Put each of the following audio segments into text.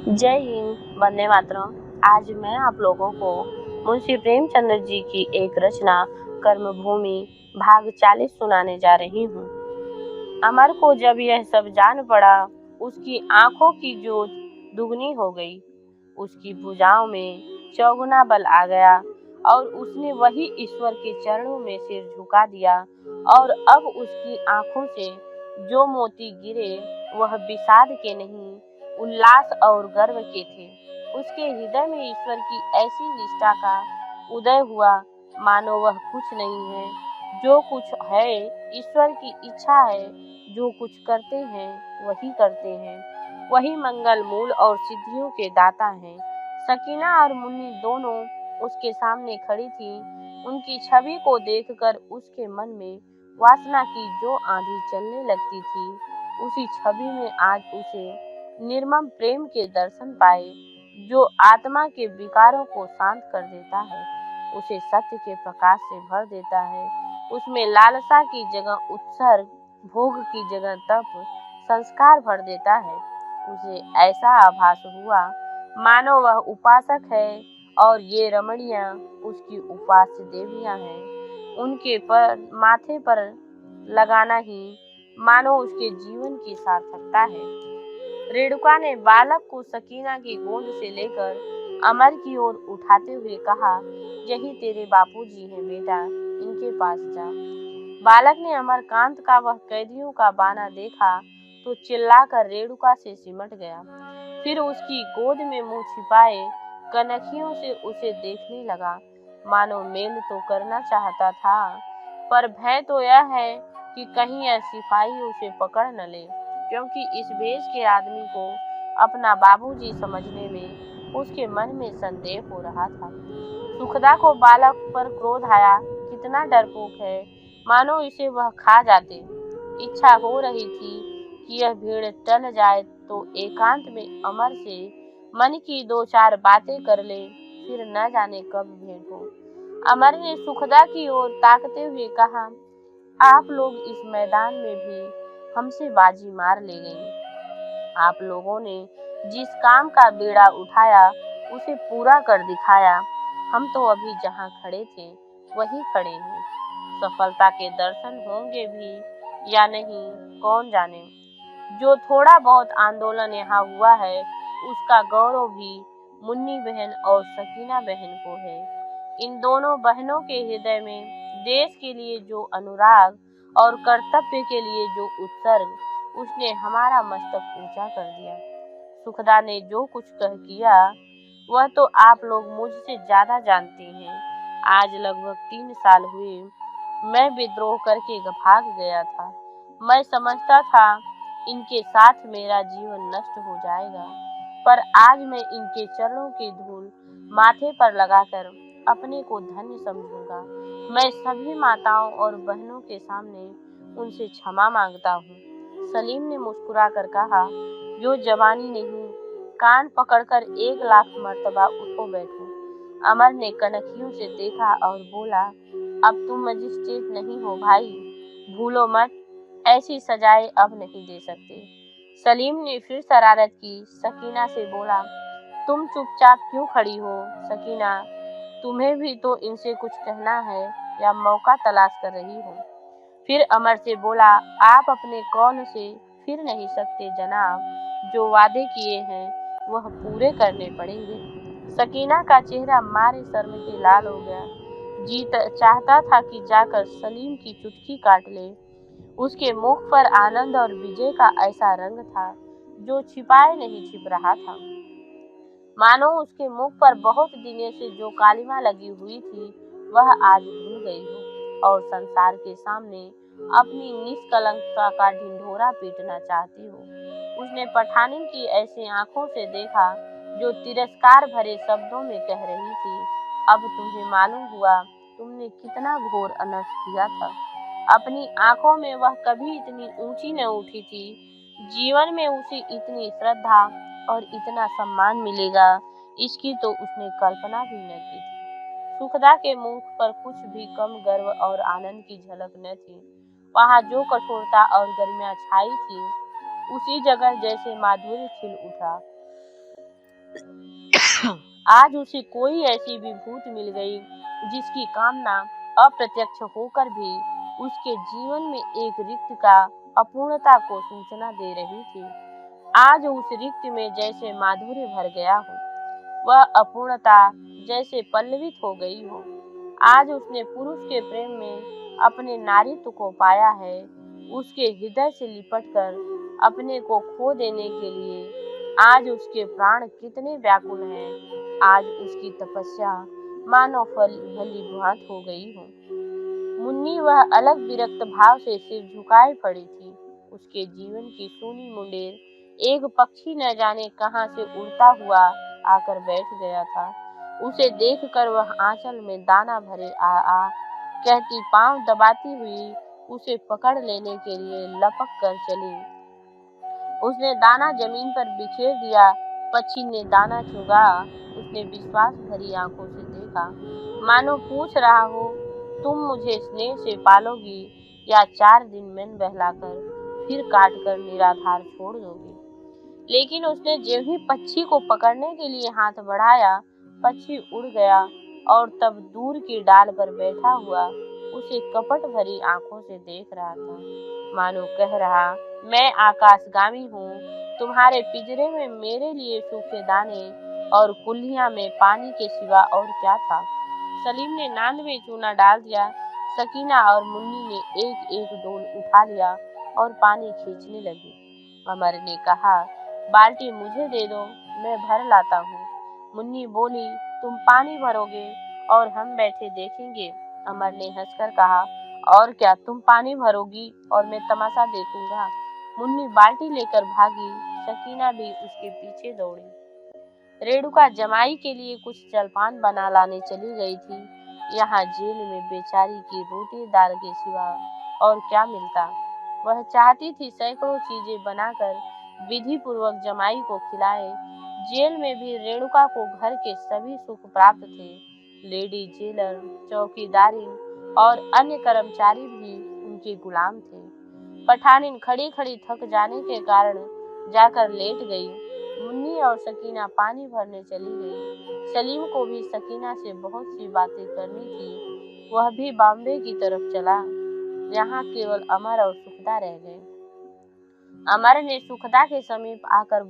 जय हिंद, वंदे मातरम। आज मैं आप लोगों को मुंशी प्रेमचंद्र जी की एक रचना कर्मभूमि भाग 40 सुनाने जा रही हूँ। अमर को जब यह सब जान पड़ा, उसकी आंखों की जोत दुगनी हो गई, उसकी भुजाओं में चौगुना बल आ गया और उसने वही ईश्वर के चरणों में सिर झुका दिया। और अब उसकी आंखों से जो मोती गिरे वह विषाद के नहीं, उल्लास और गर्व के थे। उसके हृदय में ईश्वर की ऐसी निष्ठा का उदय हुआ मानो वह कुछ नहीं है, जो कुछ है ईश्वर की इच्छा है। जो कुछ करते हैं वही करते हैं, वही मंगल मूल और सिद्धियों के दाता हैं। सकीना और मुन्नी दोनों उसके सामने खड़ी थी। उनकी छवि को देखकर उसके मन में वासना की जो आंधी चलने लगती थी, उसी छवि में आज उसे निर्मम प्रेम के दर्शन पाए, जो आत्मा के विकारों को शांत कर देता है, उसे सत्य के प्रकाश से भर देता है। उसमें लालसा की जगह उत्सर्ग, भोग की जगह तप, संस्कार भर देता है। उसे ऐसा आभास हुआ मानो वह उपासक है और ये रमणियां उसकी उपास्य देवियां हैं। उनके पर माथे पर लगाना ही मानो उसके जीवन की सार्थकता है। रेणुका ने बालक को सकीना की गोद से लेकर अमर की ओर उठाते हुए कहा, यही तेरे बापूजी हैं बेटा, इनके पास जा। बालक ने अमरकांत का वह कैदियों का बाना देखा तो चिल्लाकर रेणुका से सिमट गया। फिर उसकी गोद में मुंह छिपाए कनखियों से उसे देखने लगा, मानो मेल तो करना चाहता था, पर भय तो यह है कि कहीं यह सिपाही उसे पकड़ न ले, क्योंकि इस भेष के आदमी को अपना बाबूजी समझने में उसके मन में संदेह हो रहा था। सुखदा को बालक पर क्रोध आया, कितना डरपोक है, मानो इसे वह खा जाते। इच्छा हो रही थी कि यह भीड़ टल जाए तो एकांत में अमर से मन की दो चार बातें कर ले, फिर न जाने कब भेंट हो। अमर ने सुखदा की ओर ताकते हुए कहा, आप लोग इस मैदान में भी हमसे बाजी मार ले गई। आप लोगों ने जिस काम का बीड़ा उठाया उसे पूरा कर दिखाया। हम तो अभी जहाँ खड़े थे वही खड़े हैं। सफलता के दर्शन होंगे भी या नहीं कौन जाने। जो थोड़ा बहुत आंदोलन यहाँ हुआ है उसका गौरव भी मुन्नी बहन और सकीना बहन को है। इन दोनों बहनों के हृदय में देश के लिए जो अनुराग और कर्तव्य के लिए जो उत्सर्ग, उसने हमारा मस्तक ऊंचा कर दिया। सुखदा ने जो कुछ कह किया वह तो आप लोग मुझसे ज्यादा जानते हैं। आज लगभग 3 साल हुए मैं विद्रोह करके भाग गया था। मैं समझता था इनके साथ मेरा जीवन नष्ट हो जाएगा, पर आज मैं इनके चरणों की धूल माथे पर लगाकर अपने को धन्य समझूंगा। मैं सभी माताओं और बहनों के सामने उनसे क्षमा मांगता हूँ। सलीम ने मुस्कुराकर कहा, जो जवानी नहीं, कान पकड़कर 1 लाख मर्तबा उठो बैठो। अमर ने कनखियों से देखा और बोला, अब तुम मजिस्ट्रेट नहीं हो भाई, भूलो मत, ऐसी सजाएं अब नहीं दे सकते। सलीम ने फिर शरारत की। सकीना से बोला, तुम चुपचाप क्यों खड़ी हो सकीना, तुम्हें भी तो इनसे कुछ कहना है या मौका तलाश कर रही हो। फिर अमर से बोला, आप अपने कौल से फिर नहीं सकते जनाब, जो वादे किए हैं वह पूरे करने पड़ेंगे। सकीना का चेहरा मारे शर्म के लाल हो गया। जीत चाहता था कि जाकर सलीम की चुटकी काट ले। उसके मुख पर आनंद और विजय का ऐसा रंग था जो छिपाए नहीं छिप रहा था, मानो उसके मुख पर बहुत दिनों से जो कालिमा लगी हुई थी वह आज धुल गई हो और संसार के सामने अपनी निष्कलंकता का ढिंढोरा पीटना चाहती हो। उसने पठानी की ऐसी आंखों से देखा जो तिरस्कार भरे शब्दों में कह रही थी, अब तुम्हें मालूम हुआ तुमने कितना घोर अनर्थ किया था। अपनी आंखों में वह कभी इतनी ऊंची न उठी थी। जीवन में उसे इतनी श्रद्धा और इतना सम्मान मिलेगा, इसकी तो उसने कल्पना भी न की थी। सुखदा के मुख पर कुछ भी कम गर्व और आनंद की झलक न थी। वहाँ जो कठोरता और गर्मियाँ छाई थी, उसी जगह जैसे माधुर्य खिल उठा। आज उसे कोई ऐसी विभूति मिल गई जिसकी कामना अप्रत्यक्ष होकर भी उसके जीवन में एक रिक्तता, अपूर्णता को सूचना दे रही थी। आज उस रिक्त में जैसे माधुर्य भर गया हो, वह अपूर्णता जैसे पल्लवित हो गई हो। आज उसने पुरुष के प्रेम में अपने नारीत्व को पाया है। उसके हृदय से लिपटकर अपने को खो देने के लिए आज उसके प्राण कितने व्याकुल हैं। आज उसकी तपस्या मानो फलीभूत हो गई हो। मुन्नी वह अलग विरक्त भाव से सिर झुकाए पड़ी थी। उसके जीवन की सूनी मुंडेर एक पक्षी न जाने कहां से उड़ता हुआ आकर बैठ गया था। उसे देखकर वह आंचल में दाना भरे आ कहती पांव दबाती हुई उसे पकड़ लेने के लिए लपक कर चली। उसने दाना जमीन पर बिखेर दिया। पक्षी ने दाना चुगा। उसने विश्वास भरी आंखों से देखा, मानो पूछ रहा हो, तुम मुझे स्नेह से पालोगी या 4 दिन मन बहलाकर फिर काट कर निराधार छोड़ दोगी। लेकिन उसने जो ही पक्षी को पकड़ने के लिए हाथ बढ़ाया, पक्षी उड़ गया और तब दूर की डाल पर बैठा हुआ उसे कपट भरी आंखों से देख रहा था, मानो कह रहा, मैं आकाशगामी हूँ। तुम्हारे पिंजरे में मेरे लिए सूखे दाने और कुल्हियां में पानी के सिवा और क्या था। सलीम ने नांद में चूना डाल दिया। सकीना और मुन्नी ने एक एक डोल उठा लिया और पानी खींचने लगी। अमर ने कहा, बाल्टी मुझे दे दो, मैं भर लाता हूँ। मुन्नी बोली, तुम पानी भरोगे और हम बैठे देखेंगे। अमर ने हंसकर कहा, और क्या, तुम पानी भरोगी और मैं तमाशा देखूंगा। मुन्नी बाल्टी लेकर भागी। सकीना भी उसके पीछे दौड़ी। रेणुका जमाई के लिए कुछ जलपान बना लाने चली गई थी। यहाँ जेल में बेचारी की रोटी दाल के सिवा और क्या मिलता। वह चाहती थी सैकड़ों चीजें बनाकर विधि पूर्वक जमाई को खिलाए। जेल में भी रेणुका को घर के सभी सुख प्राप्त थे। लेडी जेलर, चौकीदारी और अन्य कर्मचारी भी उनके गुलाम थे। पठानिन खड़ी खड़ी थक जाने के कारण जाकर लेट गई। मुन्नी और सकीना पानी भरने चली गई। सलीम को भी सकीना से बहुत सी बातें करनी थी। वह भी बॉम्बे की तरफ चला। यहाँ केवल अमर और सुखदा रह गए। अमर ने सुखदा के समीप आकर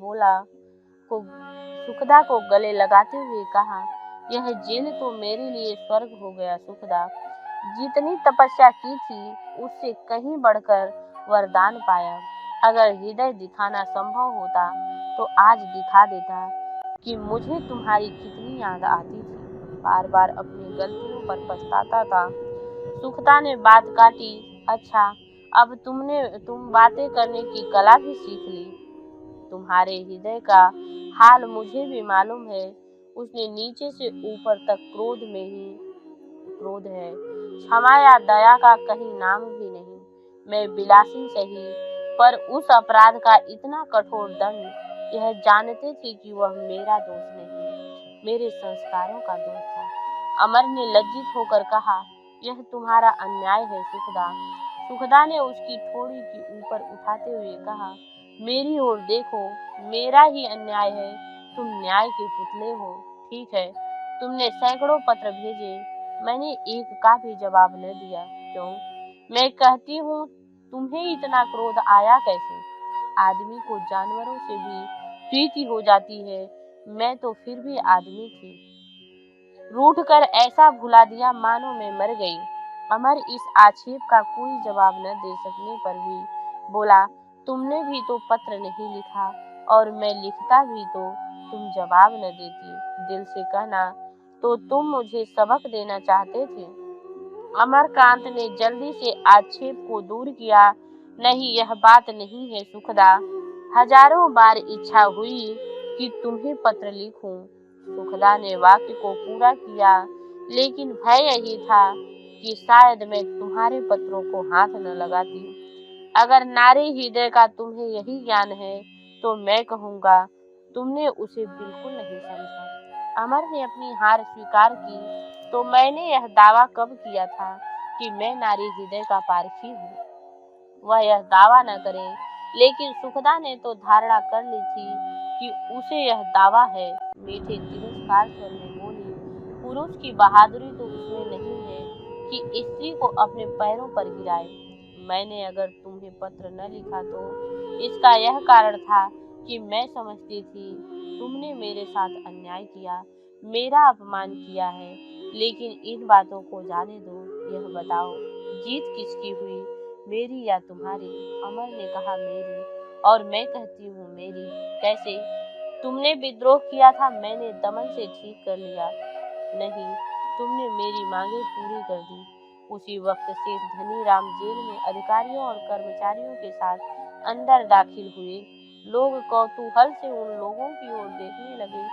सुखदा को गले लगाते हुए कहा, यह जेल तो मेरे लिए स्वर्ग हो गया सुखदा। जितनी तपस्या की थी उससे कहीं बढ़कर वरदान पाया। अगर हृदय दिखाना संभव होता तो आज दिखा देता कि मुझे तुम्हारी कितनी याद आती थी। बार बार अपनी गलतियों पर पछताता था। सुखदा ने बात काटी, अच्छा, अब तुम बातें करने की कला भी सीख ली। तुम्हारे हृदय का हाल मुझे भी मालूम है। उसने नीचे से ऊपर तक क्रोध में ही क्रोध है। क्षमा या दया का कहीं नाम भी नहीं। मैं विलासी सही, पर उस अपराध का इतना कठोर दंड यह जानते थे कि वह मेरा दोष नहीं, मेरे संस्कारों का दोष था। अमर ने लज्जित होकर कहा, यह तुम्हारा अन्याय है सुखदा। सुखदा ने उसकी ठोड़ी की ऊपर उठाते हुए कहा, मेरी ओर देखो, मेरा ही अन्याय है। तुम न्याय के पुतले हो। ठीक है, तुमने सैकड़ों पत्र भेजे, मैंने एक का भी जवाब न दिया। क्यों? मैं कहती हूँ, तुम्हें इतना क्रोध आया कैसे? आदमी को जानवरों से भी प्रीति हो जाती है। मैं तो फिर भी आदमी थी। रूठ कर ऐसा भुला दिया मानो मैं मर गई। अमर इस आक्षेप का कोई जवाब न दे सकने पर भी बोला, तुमने भी तो पत्र नहीं लिखा, और मैं लिखता भी तो तुम जवाब न देती। दिल से कहना तो तुम मुझे सबक देना चाहते थे। अमरकांत ने जल्दी से आक्षेप को दूर किया, नहीं, यह बात नहीं है सुखदा। हजारों बार इच्छा हुई कि तुम्हें पत्र लिखूं। सुखदा ने वाक्य को पूरा किया, लेकिन भय यही था कि शायद मैं तुम्हारे पत्रों को हाथ न लगाती। अगर नारी हृदय का तुम्हें यही ज्ञान है तो मैं कहूँगा तुमने उसे बिल्कुल नहीं समझा। अमर ने अपनी हार स्वीकार की, तो मैंने यह दावा कब किया था कि मैं नारी हृदय का पारखी हूँ। वह यह दावा न करे, लेकिन सुखदा ने तो धारणा कर ली थी कि उसे यह दावा है। मीठे तिरस्कार स्वर में बोली, पुरुष की बहादुरी तो उसमें नहीं है कि स्त्री को अपने पैरों पर गिराए। मैंने अगर तुम्हें पत्र न लिखा तो इसका यह कारण था कि मैं समझती थी तुमने मेरे साथ अन्याय किया, मेरा अपमान किया है। लेकिन इन बातों को जाने दो, यह बताओ जीत किसकी हुई, मेरी या तुम्हारी? अमर ने कहा मेरी, और मैं कहती हूँ मेरी। कैसे? तुमने विद्रोह किया था, मैंने दमन से ठीक कर लिया। नहीं, तुमने मेरी मांगे पूरी कर दी। उसी वक्त सेठ धनीराम जेल में अधिकारियों और कर्मचारियों के साथ अंदर दाखिल हुए। लोग कौतूहल से उन लोगों की ओर देखने लगे।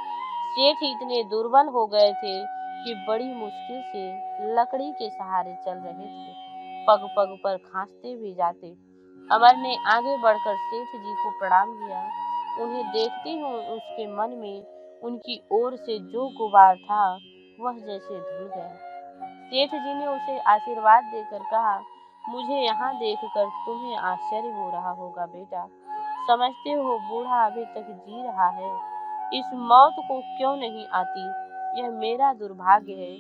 सेठ इतने दुर्बल हो गए थे कि बड़ी मुश्किल से लकड़ी के सहारे चल रहे थे, पग पग पर खांसते भी जाते। अमर ने आगे बढ़कर सेठ जी को प्रणाम किया। उन्हें देखते ही उसके मन में उनकी ओर से जो गुबार था वह जैसे धुल गया। सेठ जी ने उसे आशीर्वाद देकर कहा, मुझे यहाँ देखकर तुम्हें आश्चर्य हो रहा होगा बेटा। समझते हो बूढ़ा अभी तक जी रहा है, इस मौत को क्यों नहीं आती? यह मेरा दुर्भाग्य है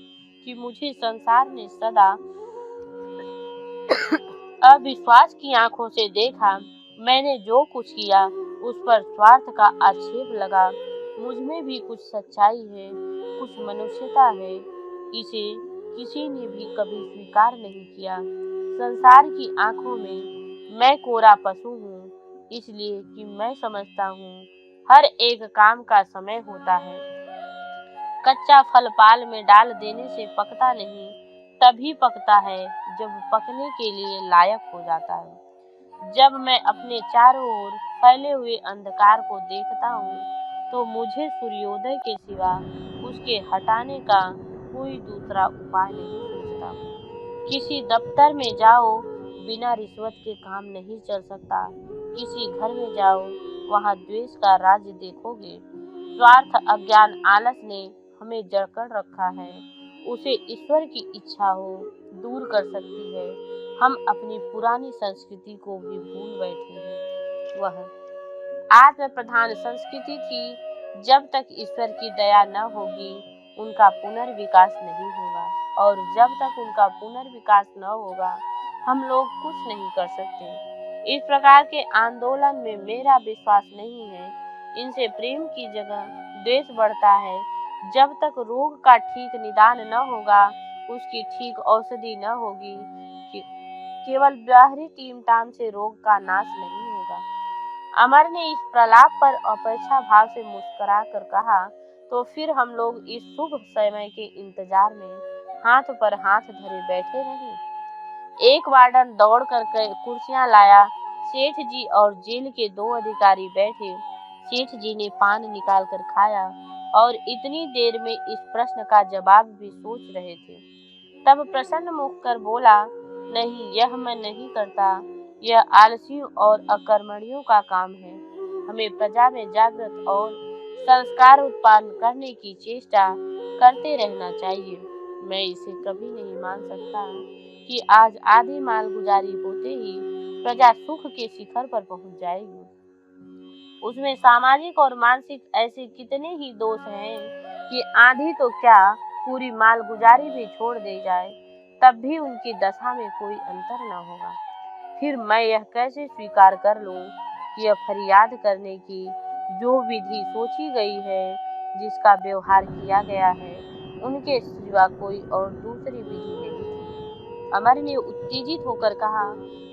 कि मुझे संसार ने सदा अविश्वास की आंखों से देखा। मैंने जो कुछ किया उस पर स्वार्थ का आक्षेप लगा। मुझ में भी कुछ सच्चाई है, कुछ मनुष्यता है, इसे किसी ने भी कभी स्वीकार नहीं किया। संसार की आंखों में मैं कोरा पशु हूँ, इसलिए कि मैं समझता हूँ हर एक काम का समय होता है। कच्चा फल पाल में डाल देने से पकता नहीं, तभी पकता है जब पकने के लिए लायक हो जाता है। जब मैं अपने चारों ओर फैले हुए अंधकार को देखता हूँ तो मुझे सूर्योदय के सिवा उसके हटाने का कोई दूसरा उपाय नहीं सूझता। किसी दफ्तर में जाओ, बिना रिश्वत के काम नहीं चल सकता। किसी घर में जाओ, वहाँ द्वेष का राज्य देखोगे। स्वार्थ, अज्ञान, आलस ने हमें जकड़ रखा है। उसे ईश्वर की इच्छा हो दूर कर सकती है। हम अपनी पुरानी संस्कृति को भी भूल बैठे हैं। वह आत्म प्रधान संस्कृति थी। जब तक ईश्वर की दया न होगी उनका पुनर्विकास नहीं होगा, और जब तक उनका पुनर्विकास न होगा हम लोग कुछ नहीं कर सकते। इस प्रकार के आंदोलन में मेरा विश्वास नहीं है। इनसे प्रेम की जगह द्वेष बढ़ता है। जब तक रोग का ठीक निदान न होगा, उसकी ठीक औषधि न होगी, केवल बाहरी टीम-टाम से रोग का नाश नहीं होगा। अमर ने इस प्रलाप पर अपेक्षा भाव से मुस्कुरा कर कहा, तो फिर हम लोग इस शुभ समय के इंतजार में हाथ पर हाथ धरे बैठे रहें। एक वार्डन दौड़ कर कुर्सियां लाया। सेठ जी और जेल के 2 अधिकारी बैठे। सेठ जी ने पान निकाल कर खाया और इतनी देर में इस प्रश्न का जवाब भी सोच रहे थे। तब प्रसन्न मुख कर बोला, नहीं, यह मैं नहीं करता। यह आलसियों और अकर्मणियों का काम है। हमें प्रजा में जागृत और संस्कार उत्पन्न करने की चेष्टा करते रहना चाहिए। मैं इसे कभी नहीं मान सकता कि आज आधी मालगुजारी होते ही प्रजा सुख के शिखर पर पहुंच जाएगी। उसमें सामाजिक और मानसिक ऐसे कितने ही दोष हैं कि आधी तो क्या, पूरी मालगुजारी भी छोड़ दे जाए तब भी उनकी दशा में कोई अंतर न होगा। फिर मैं यह कैसे स्वीकार कर लूं कि यह फरियाद करने की जो विधि सोची गई है, जिसका व्यवहार किया गया है, उनके सिवा कोई और दूसरी विधि नहीं थी। अमर ने उत्तेजित होकर कहा,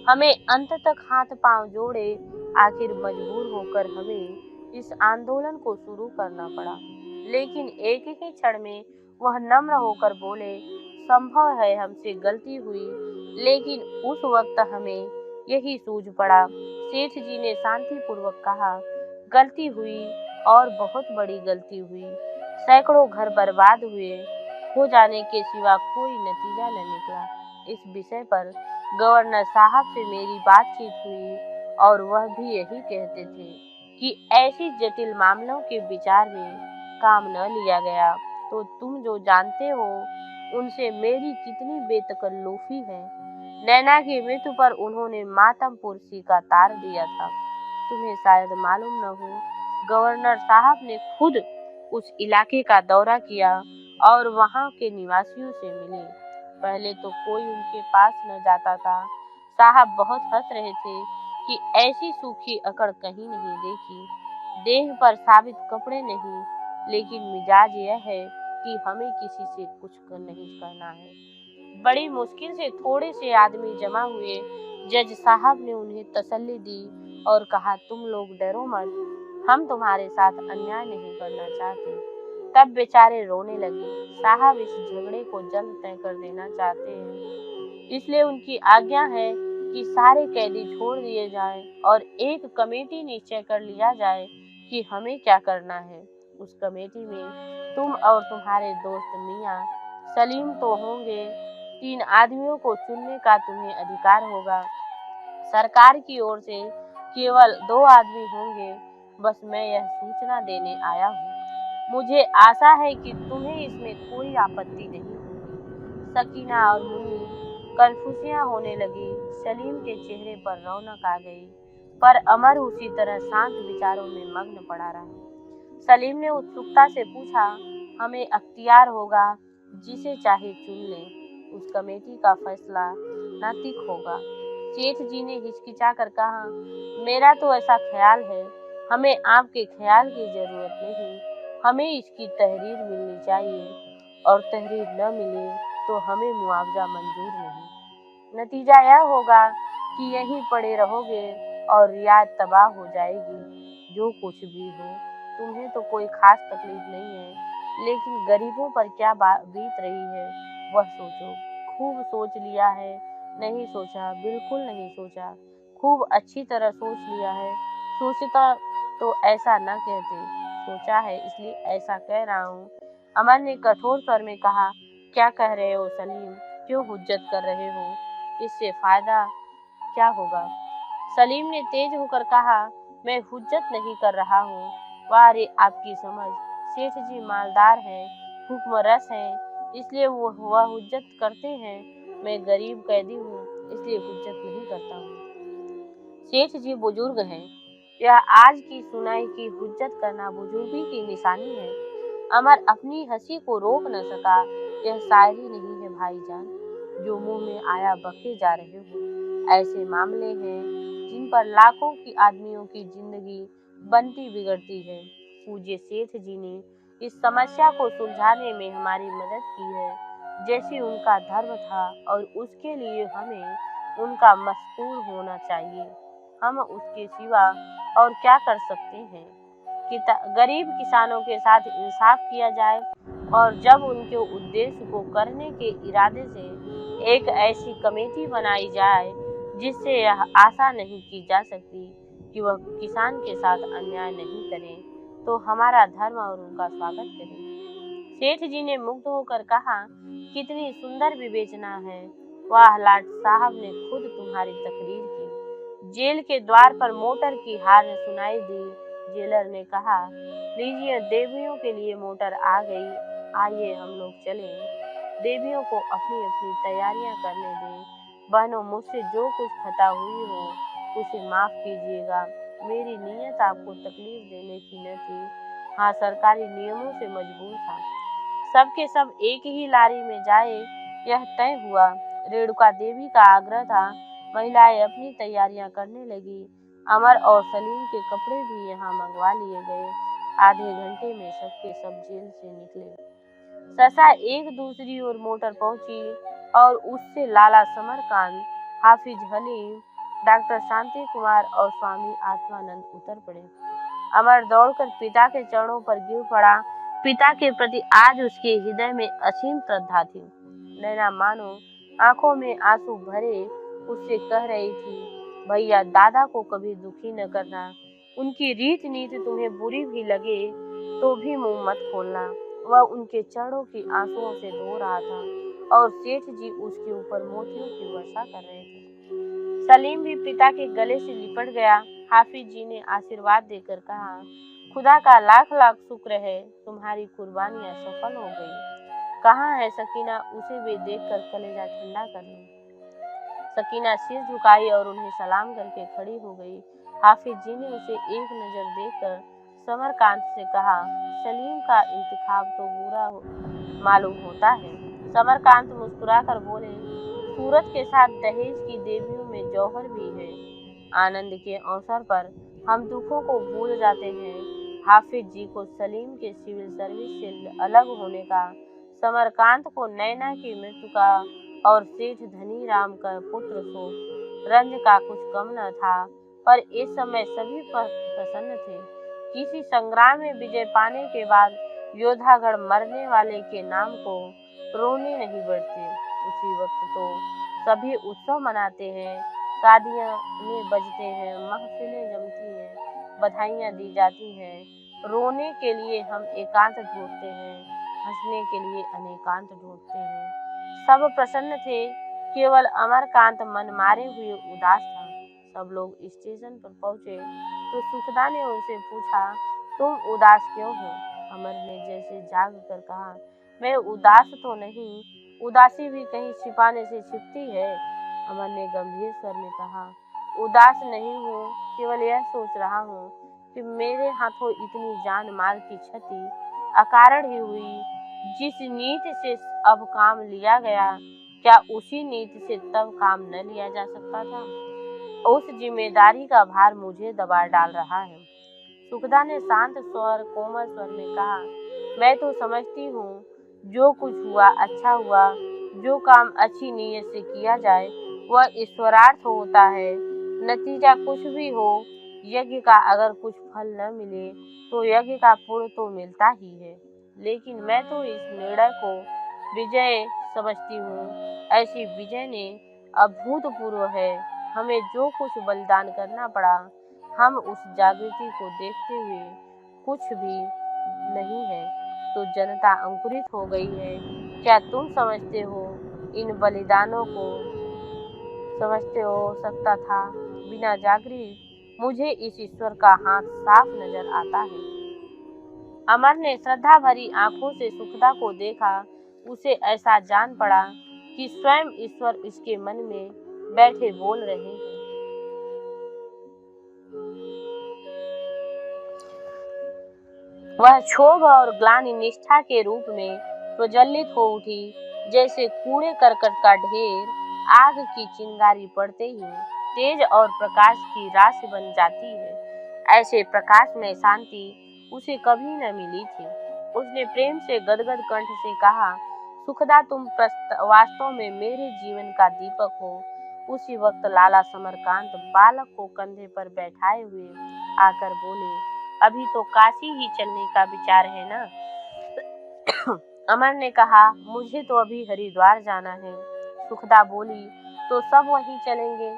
हमें अंत तक हाथ पांव जोड़े आखिर मजबूर होकर हमें इस आंदोलन को शुरू करना पड़ा। लेकिन एक ही क्षण में वह नम्र होकर बोले, संभव है हमसे गलती हुई, लेकिन उस वक्त हमें यही सूझ पड़ा। सेठ जी ने शांतिपूर्वक कहा, गलती हुई और बहुत बड़ी गलती हुई। सैकड़ों घर बर्बाद हुए, हो जाने के सिवा कोई नतीजा न निकला। इस विषय पर गवर्नर साहब से मेरी बातचीत हुई और वह भी यही कहते थे कि ऐसी जटिल मामलों के विचार में काम न लिया गया तो तुम जो जानते हो उनसे मेरी कितनी बेतकल्लुफी है। नैना की मृत्यु पर उन्होंने मातमपुरसी का तार दिया था। तुम्हें शायद मालूम न हो, गवर्नर साहब ने खुद उस इलाके का दौरा किया और वहाँ के निवासियों से मिले। पहले तो कोई उनके पास न जाता था। साहब बहुत हंस रहे थे कि ऐसी सूखी अकड़ कहीं नहीं देखी। देह पर साबित कपड़े नहीं, लेकिन मिजाज यह है कि हमें किसी से कुछ नहीं करना है। बड़ी मुश्किल से थोड़े से आदमी जमा हुए। जज साहब ने उन्हें तसल्ली दी और कहा, तुम लोग डरो मत, हम तुम्हारे साथ अन्याय नहीं करना चाहते। तब बेचारे रोने लगे। साहब इस झगड़े को जल्द तय कर देना चाहते हैं, इसलिए उनकी आज्ञा है कि सारे कैदी छोड़ दिए जाएं और एक कमेटी निश्चय कर लिया जाए कि हमें क्या करना है। उस कमेटी में तुम और तुम्हारे दोस्त मियाँ सलीम तो होंगे। 3 आदमियों को चुनने का तुम्हें अधिकार होगा। सरकार की ओर से केवल 2 आदमी होंगे। बस मैं यह सूचना देने आया हूँ। मुझे आशा है कि तुम्हें इसमें कोई आपत्ति नहीं होगी। सकीना और मुन्नी कन्फ्यूजियां होने लगी। सलीम के चेहरे पर रौनक आ गई, पर अमर उसी तरह शांत विचारों में मग्न पड़ा रहा। सलीम ने उत्सुकता से पूछा, हमें अख्तियार होगा, जिसे चाहे चुन लें। उस कमेटी का फैसला नैतिक होगा। सेठ जी ने हिचकिचा कर कहा, मेरा तो ऐसा ख्याल है। हमें आपके ख्याल की जरूरत नहीं, हमें इसकी तहरीर मिलनी चाहिए और तहरीर न मिले तो हमें मुआवजा मंजूर नहीं। नतीजा यह होगा कि यहीं पड़े रहोगे और रियायत तबाह हो जाएगी। जो कुछ भी हो, तुम्हें तो कोई खास तकलीफ नहीं है, लेकिन गरीबों पर क्या बीत रही है वह सोचो। खूब सोच लिया है? नहीं सोचा, बिल्कुल नहीं सोचा। खूब अच्छी तरह सोच लिया है। सोचता तो ऐसा न कहते। सोचा है इसलिए ऐसा कह रहा हूँ। अमर ने कठोर स्वर में कहा, क्या कह रहे हो सलीम? क्यों हुज्जत कर रहे हो? इससे फायदा क्या होगा? सलीम ने तेज होकर कहा, मैं हुज्जत नहीं कर रहा हूँ। वाह रे आपकी समझ। सेठ जी मालदार हैं, हुक्मरस हैं, इसलिए वह हुज्जत करते हैं। मैं गरीब कैदी हूँ, इसलिए हुज्जत नहीं करता हूँ। सेठ जी बुजुर्ग हैं। यह आज की सुनाई की हुज्जत करना बुजुर्गी की निशानी है। अमर अपनी हंसी को रोक न सका। यह शायरी नहीं है भाईजान, जो मुंह में आया बके जा रहे हो। ऐसे मामले हैं जिन पर लाखों की आदमियों की जिंदगी बनती बिगड़ती है। पूज्य सेठ जी ने इस समस्या को सुलझाने में हमारी मदद की है, जैसी उनका धर्म था, और उसके लिए हमें उनका मशकूर होना चाहिए। हम उसके सिवा और क्या कर सकते हैं? गरीब किसानों के साथ इंसाफ किया जाए, और जब उनके उद्देश्य को करने के इरादे से एक ऐसी कमेटी बनाई जाए जिससे यह आशा नहीं की जा सकती कि वह किसान के साथ अन्याय नहीं करें, तो हमारा धर्म और उनका स्वागत करें। सेठ जी ने मुग्ध होकर कहा, कितनी सुंदर विवेचना है। वाह, लाट साहब ने खुद तुम्हारी तकरीर की। जेल के द्वार पर मोटर की हार्न सुनाई दी। जेलर ने कहा, लीजिए, देवियों के लिए मोटर आ गई, आइए हम लोग चलें। देवियों को अपनी अपनी तैयारियां करने दें। बहनों, मुझसे जो कुछ खता हुई हो उसे माफ कीजिएगा। मेरी नीयत आपको तकलीफ देने की न थी। हाँ, सरकारी नियमों से मजबूर था। सबके सब एक ही लारी में जाए, यह तय हुआ। रेणुका देवी का आग्रह था। महिलाएं अपनी तैयारियां करने लगी। अमर और सलीम के कपड़े भी यहाँ मंगवा लिए गए। आधे घंटे में सबके सब जेल से निकले। ससा एक दूसरी ओर मोटर पहुंची और उससे लाला समरकांत, हाफिज हलीम, डॉक्टर शांति कुमार और स्वामी आत्मानंद उतर पड़े। अमर दौड़कर पिता के चरणों पर गिर पड़ा। पिता के प्रति आज उसके हृदय में असीम श्रद्धा थी। नैना मानो आंखों में आंसू भरे उससे कह रही थी, भैया, दादा को कभी दुखी न करना। उनकी रीत नीति तुम्हें बुरी भी लगे तो भी मुंह मत खोलना। वह उनके चरणों की आंसुओं से धो रहा था और सेठ जी उसके ऊपर मोतियों की वर्षा कर रहे थे। सलीम भी पिता के गले से लिपट गया। हाफिज जी ने आशीर्वाद देकर कहा, खुदा का लाख लाख शुक्र है, तुम्हारी कुर्बानियां सफल हो गई। कहाँ है सकीना? उसे भी देखकर कलेजा ठंडा कर लो। सकीना सिर झुकाई और उन्हें सलाम करके खड़ी हो गई। हाफिज जी ने उसे एक नज़र देखकर समरकांत से कहा, सलीम का इंतखाब तो बुरा मालूम होता है। समरकांत मुस्कुराकर बोले, सूरत के साथ दहेज की देवियों में जौहर भी है। आनंद के अवसर पर हम दुखों को भूल जाते हैं। हाफिज जी को सलीम के सिविल सर्विस से अलग होने का, समरकांत को नैना की मृत्यु का और सेठ धनी राम का पुत्र शोक रंज का कुछ कम न था, पर इस समय सभी प्रसन्न थे। किसी संग्राम में विजय पाने के बाद योद्धागढ़ मरने वाले के नाम को रोने नहीं बढ़ते। उसी वक्त तो सभी उत्सव मनाते हैं, शादियां में बजते हैं, महफिलें जमती हैं, बधाइयां दी जाती हैं। रोने के लिए हम एकांत ढूंढते हैं, हंसने के लिए अनेकांत ढूंढते हैं। सब प्रसन्न थे, केवल अमरकांत मन मारे हुए उदास था। सब लोग स्टेशन पर पहुंचे तो सुखदा ने उनसे पूछा, तुम उदास क्यों हो? अमर ने जैसे जाग कर कहा, मैं उदास तो नहीं, उदासी भी कहीं छिपाने से छिपती है। अमर ने गंभीर स्वर में कहा, उदास नहीं हूँ, केवल यह सोच रहा हूँ कि मेरे हाथों इतनी जान माल की क्षति अकारण ही हुई। जिस नीति से अब काम लिया गया, क्या उसी नीति से तब काम न लिया जा सकता था? उस जिम्मेदारी का भार मुझे दबा डाल रहा है। सुखदा ने शांत स्वर कोमल स्वर में कहा, मैं तो समझती हूँ जो कुछ हुआ अच्छा हुआ। जो काम अच्छी नीयत से किया जाए वह ईश्वरार्थ होता है। नतीजा कुछ भी हो, यज्ञ का अगर कुछ फल न मिले तो यज्ञ का पुण्य तो मिलता ही है। लेकिन मैं तो इस निर्णय को विजय समझती हूँ। ऐसी विजय ने अभूतपूर्व है। हमें जो कुछ बलिदान करना पड़ा, हम उस जागृति को देखते हुए कुछ भी नहीं है तो जनता अंकुरित हो गई है। क्या तुम समझते हो इन बलिदानों को समझते हो सकता था बिना जागृत? मुझे इस ईश्वर का हाथ साफ नजर आता है। अमर ने श्रद्धा भरी आंखों से सुखदा को देखा। उसे ऐसा जान पड़ा कि स्वयं ईश्वर इसके मन में बैठे बोल रहे हैं। वह क्षोभ और ग्लानि निष्ठा के रूप में प्रज्वलित हो उठी, जैसे कूड़े करकट का ढेर आग की चिंगारी पड़ते ही तेज और प्रकाश की राशि बन जाती है। ऐसे प्रकाश में शांति उसे कभी न मिली थी। उसने प्रेम से गदगद कंठ से कहा, सुखदा, तुम वास्तव में मेरे जीवन का दीपक हो। उसी वक्त लाला समरकांत बालक को कंधे पर बैठाए हुए आकर बोले, अभी तो काशी ही चलने का विचार है ना? अमर ने कहा, मुझे तो अभी हरिद्वार जाना है। सुखदा बोली, तो सब वहीं चलेंगे।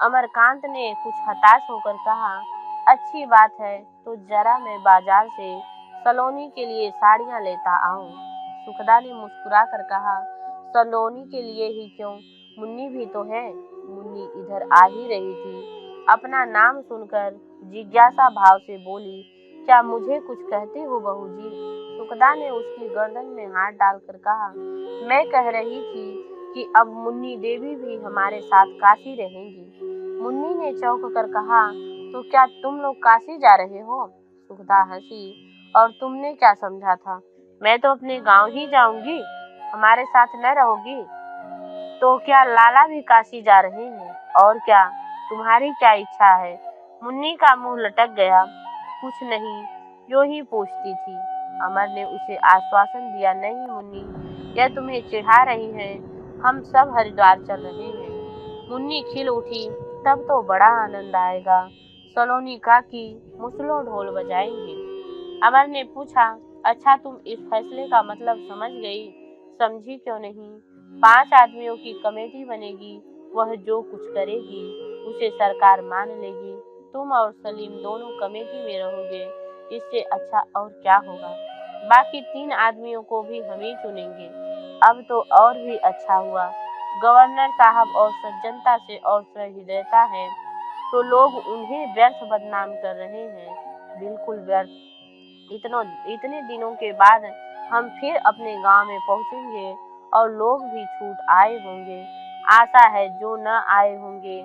अमरकांत ने कुछ हताश होकर कहा, अच्छी बात है, तो जरा मैं बाजार से सलोनी के लिए साड़ियाँ लेता आऊं। सुखदा ने मुस्कुरा कर कहा, सलोनी के लिए ही क्यों, मुन्नी भी तो है। मुन्नी इधर आ ही रही थी। अपना नाम सुनकर जिज्ञासा भाव से बोली, क्या मुझे कुछ कहते हो बहू जी? सुखदा ने उसकी गर्दन में हाथ डालकर कहा, मैं कह रही थी कि अब मुन्नी देवी भी हमारे साथ काशी रहेंगी। मुन्नी ने चौंक कर कहा, तो क्या तुम लोग काशी जा रहे हो? सुखदा हंसी, और तुमने क्या समझा था? मैं तो अपने गांव ही जाऊंगी, हमारे साथ न रहोगी? तो क्या लाला भी काशी जा रहे हैं? और क्या, तुम्हारी क्या इच्छा है? मुन्नी का मुंह लटक गया। कुछ नहीं, यूं ही पूछती थी। अमर ने उसे आश्वासन दिया, नहीं मुन्नी, यह तुम्हें चिढ़ा रही है, हम सब हरिद्वार चल रहे हैं। मुन्नी खिल उठी, तब तो बड़ा आनंद आएगा, सलोनी काकी मुसलो ढोल बजाएंगे। अमर ने पूछा, अच्छा तुम इस फैसले का मतलब समझ गई? समझी क्यों नहीं? 5 आदमियों की कमेटी बनेगी, वह जो कुछ करेगी उसे सरकार मान लेगी। तुम और सलीम दोनों कमेटी में रहोगे, इससे अच्छा और क्या होगा? बाकी 3 आदमियों को भी हम ही चुनेंगे। अब तो और भी अच्छा हुआ, गवर्नर साहब और सज्जनता से और सहृदयता है तो लोग उन्हें व्यर्थ बदनाम कर रहे हैं। बिल्कुल व्यर्थ। इतने दिनों के बाद हम फिर अपने गांव में पहुंचेंगे और लोग भी छूट आए होंगे। आशा है जो न आए होंगे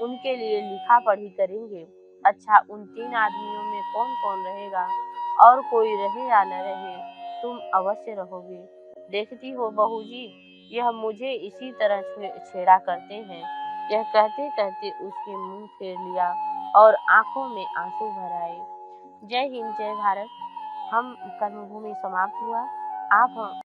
उनके लिए लिखा पढ़ी करेंगे। अच्छा, उन 3 आदमियों में कौन-कौन रहेगा? और कोई रहे या न रहे, तुम अवश्य रहोगे। देखती हो बहू जी, यह मुझे इसी तरह छेड़ा करते हैं। यह कहते-कहते उसके मुँह फेर लिया और आँखों में आँसू भर आए। जय हिंद, जय भारत। हम कर्मभूमि समाप्त हुआ। आप